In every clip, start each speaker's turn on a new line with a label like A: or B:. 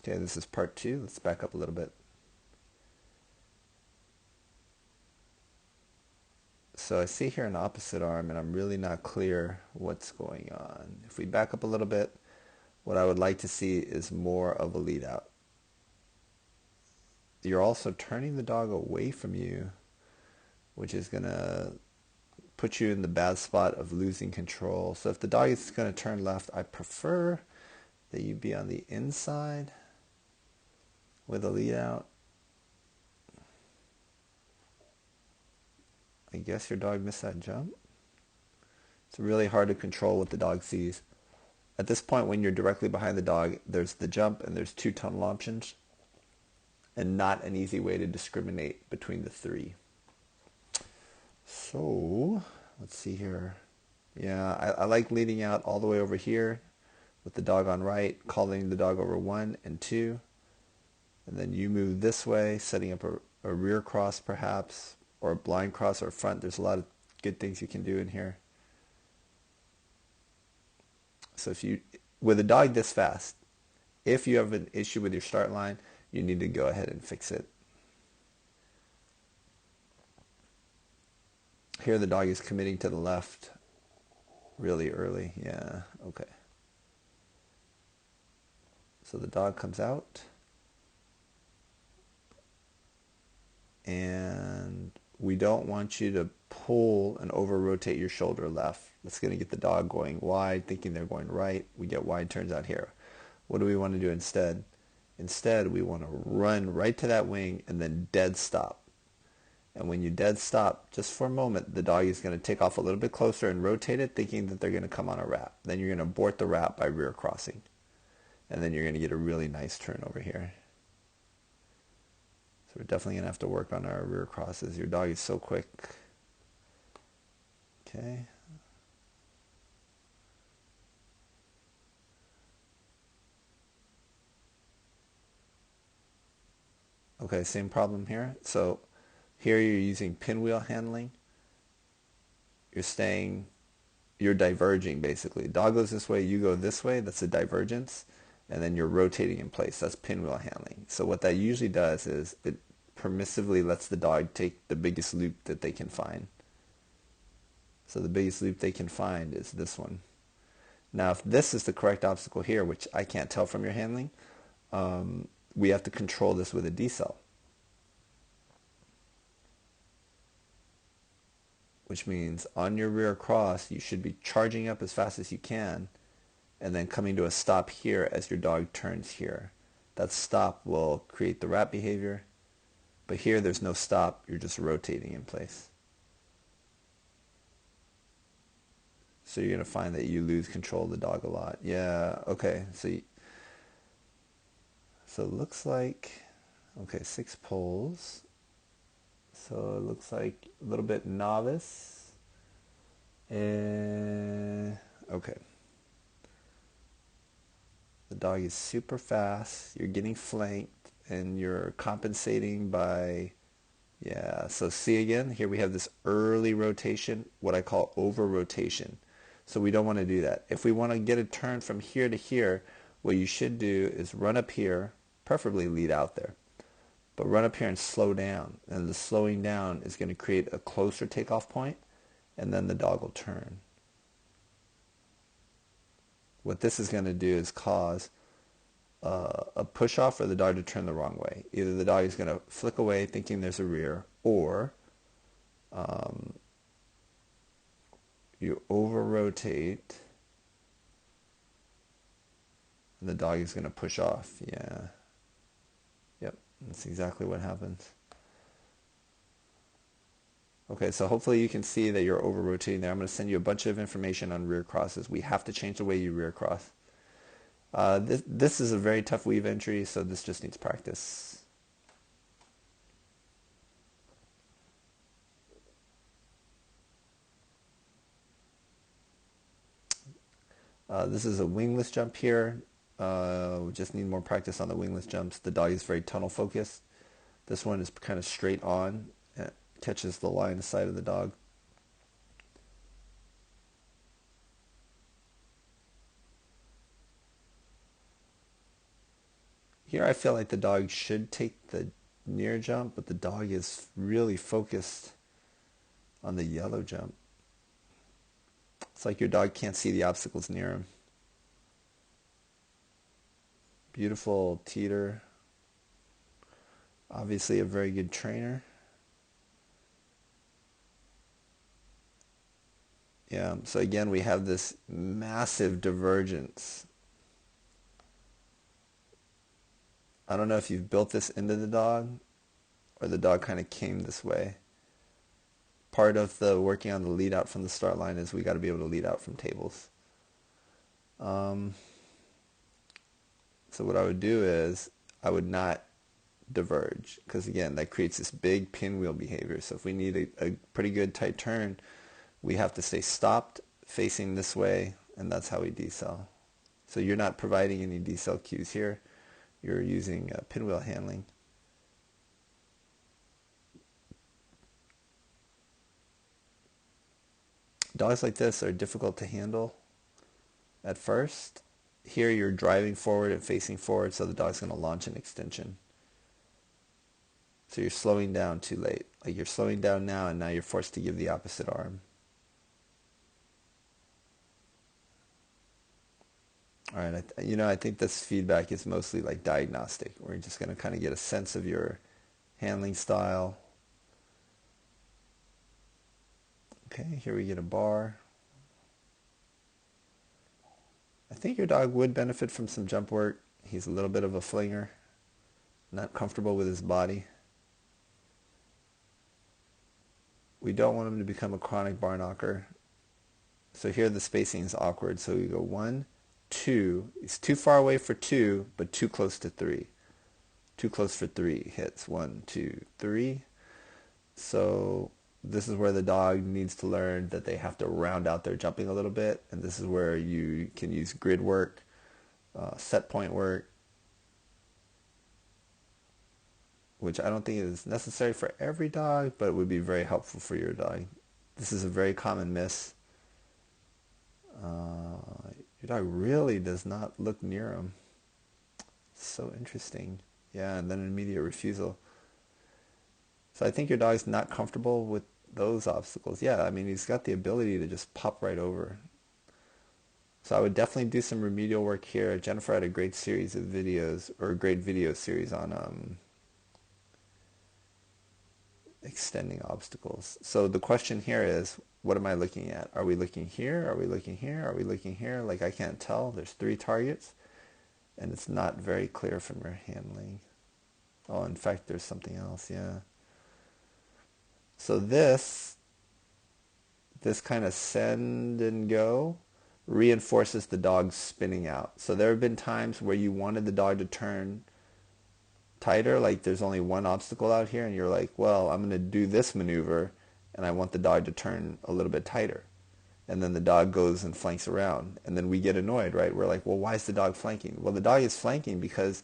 A: Okay, this is part two. Let's back up a little bit. So I see here an opposite arm, and I'm really not clear what's going on. If we back up a little bit, what I would like to see is more of a lead out. You're also turning the dog away from you, which is going to put you in the bad spot of losing control. So if the dog is going to turn left, I prefer that you be on the inside with a lead out. I guess your dog missed that jump. It's really hard to control what the dog sees. At this point, when you're directly behind the dog, there's the jump and there's two tunnel options, and not an easy way to discriminate between the three. So, let's see here. Yeah, I like leading out all the way over here with the dog on right, calling the dog over 1 and 2. And then you move this way, setting up a rear cross perhaps, or a blind cross or front. There's a lot of good things you can do in here. So if you, with a dog this fast, if you have an issue with your start line, you need to go ahead and fix it. Here the dog is committing to the left really early. Yeah, okay. So the dog comes out, and we don't want you to pull and over-rotate your shoulder left. That's going to get the dog going wide, thinking they're going right. We get wide turns out here. What do we want to do instead? Instead, we want to run right to that wing and then dead stop. And when you dead stop, just for a moment, the dog is going to take off a little bit closer and rotate it, thinking that they're going to come on a wrap. Then you're going to abort the wrap by rear crossing. And then you're going to get a really nice turn over here. So we're definitely going to have to work on our rear crosses. Your dog is so quick. Okay. Okay, same problem here. So here you're using pinwheel handling. You're diverging basically. Dog goes this way, you go this way. That's a divergence. And then you're rotating in place. That's pinwheel handling. So what that usually does is it permissively lets the dog take the biggest loop that they can find. So the biggest loop they can find is this one. Now if this is the correct obstacle here, which I can't tell from your handling, we have to control this with a decel. Which means on your rear cross, you should be charging up as fast as you can and then coming to a stop here as your dog turns here. That stop will create the wrap behavior, but here there's no stop, you're just rotating in place. So you're going to find that you lose control of the dog a lot. Yeah, okay, so it looks like, okay, 6 poles. So it looks like a little bit novice. And okay. The dog is super fast. You're getting flanked and you're compensating by, yeah. So see again, here we have this early rotation, what I call over rotation. So we don't want to do that. If we want to get a turn from here to here, what you should do is run up here, preferably lead out there. But run up here and slow down. And the slowing down is going to create a closer takeoff point, and then the dog will turn. What this is going to do is cause a push-off for the dog to turn the wrong way. Either the dog is going to flick away thinking there's a rear, or you over-rotate, and the dog is going to push off. Yeah. Yep, that's exactly what happens. Okay, so hopefully you can see that you're over-rotating there. I'm going to send you a bunch of information on rear crosses. We have to change the way you rear cross. This is a very tough weave entry, so this just needs practice. This is a wingless jump here. We just need more practice on the wingless jumps. The dog is very tunnel focused. This one is kind of straight on. It catches the line of sight of the dog. Here I feel like the dog should take the near jump, but the dog is really focused on the yellow jump. It's like your dog can't see the obstacles near him. Beautiful teeter. Obviously a very good trainer. Yeah, so again we have this massive divergence. I don't know if you've built this into the dog or the dog kind of came this way. Part of the working on the lead out from the start line is we got to be able to lead out from tables. So what I would do is I would not diverge, because again that creates this big pinwheel behavior. So if we need a pretty good tight turn, we have to stay stopped facing this way, and that's how we decel. So you're not providing any decel cues here. You're using pinwheel handling. Dogs like this are difficult to handle at first. Here you're driving forward and facing forward, so the dog's going to launch an extension. So you're slowing down too late. Like you're slowing down now, and now you're forced to give the opposite arm. All right, I think this feedback is mostly like diagnostic. We're just going to kind of get a sense of your handling style. Okay, here we get a bar. I think your dog would benefit from some jump work. He's a little bit of a flinger, not comfortable with his body. We don't want him to become a chronic bar knocker. So here the spacing is awkward. So we go 1, 2. He's too far away for 2, but too close to 3. Too close for 3 hits. 1, 2, 3. So this is where the dog needs to learn that they have to round out their jumping a little bit, and this is where you can use grid work, set point work, which I don't think is necessary for every dog, but would be very helpful for your dog. This is a very common miss. Your dog really does not look near him. So interesting. Yeah, and then an immediate refusal. So I think your dog's not comfortable with those obstacles. Yeah, I mean, he's got the ability to just pop right over. So I would definitely do some remedial work here. Jennifer had a great series of videos, or a great video series on extending obstacles. So the question here is, what am I looking at? Are we looking here? Are we looking here? Are we looking here? Like I can't tell. There's 3 targets, and it's not very clear from your handling. Oh, in fact, there's something else, yeah. So this kind of send and go reinforces the dog spinning out. So there have been times where you wanted the dog to turn tighter, like there's only one obstacle out here, and you're like, well, I'm going to do this maneuver, and I want the dog to turn a little bit tighter. And then the dog goes and flanks around, and then we get annoyed, right? We're like, well, why is the dog flanking? Well, the dog is flanking because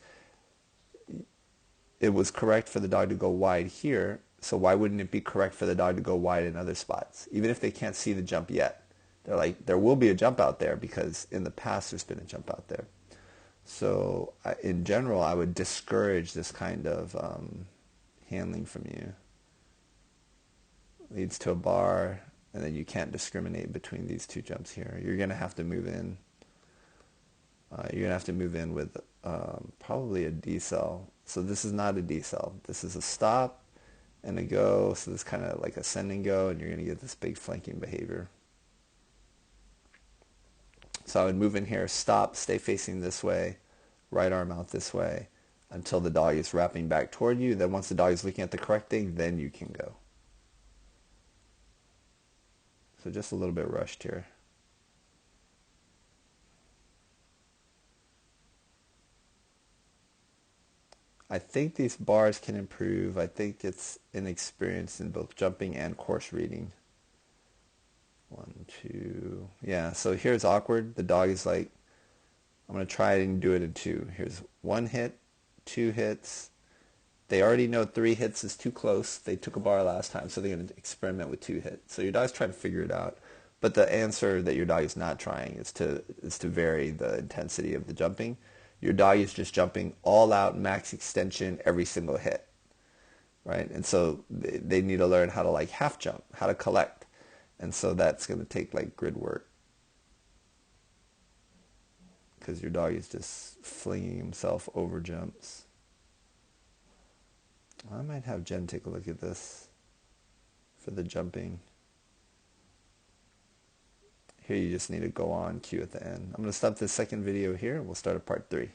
A: it was correct for the dog to go wide here, so why wouldn't it be correct for the dog to go wide in other spots? Even if they can't see the jump yet. They're like, there will be a jump out there because in the past there's been a jump out there. So in general, I would discourage this kind of handling from you. Leads to a bar, and then you can't discriminate between these 2 jumps here. You're going to have to move in. You're going to have to move in with probably a decel. So this is not a decel. This is a stop and a go. So this kind of like a send and go, and you're going to get this big flanking behavior. So I would move in here, stop, stay facing this way, right arm out this way, until the dog is wrapping back toward you. Then once the dog is looking at the correct thing, then you can go. So just a little bit rushed here. I think these bars can improve. I think it's inexperience in both jumping and course reading. 1, 2. Yeah, so here's awkward. The dog is like, I'm going to try it and do it in 2. Here's 1 hit, 2 hits. They already know 3 hits is too close. They took a bar last time, so they're going to experiment with 2 hits. So your dog's trying to figure it out. But the answer that your dog is not trying is to vary the intensity of the jumping. Your dog is just jumping all out, max extension, every single hit, right? And so they need to learn how to like half jump, how to collect. And so that's going to take like grid work, because your dog is just flinging himself over jumps. I might have Jen take a look at this for the jumping. Here you just need to go on cue at the end. I'm going to stop this second video here and we'll start a part 3.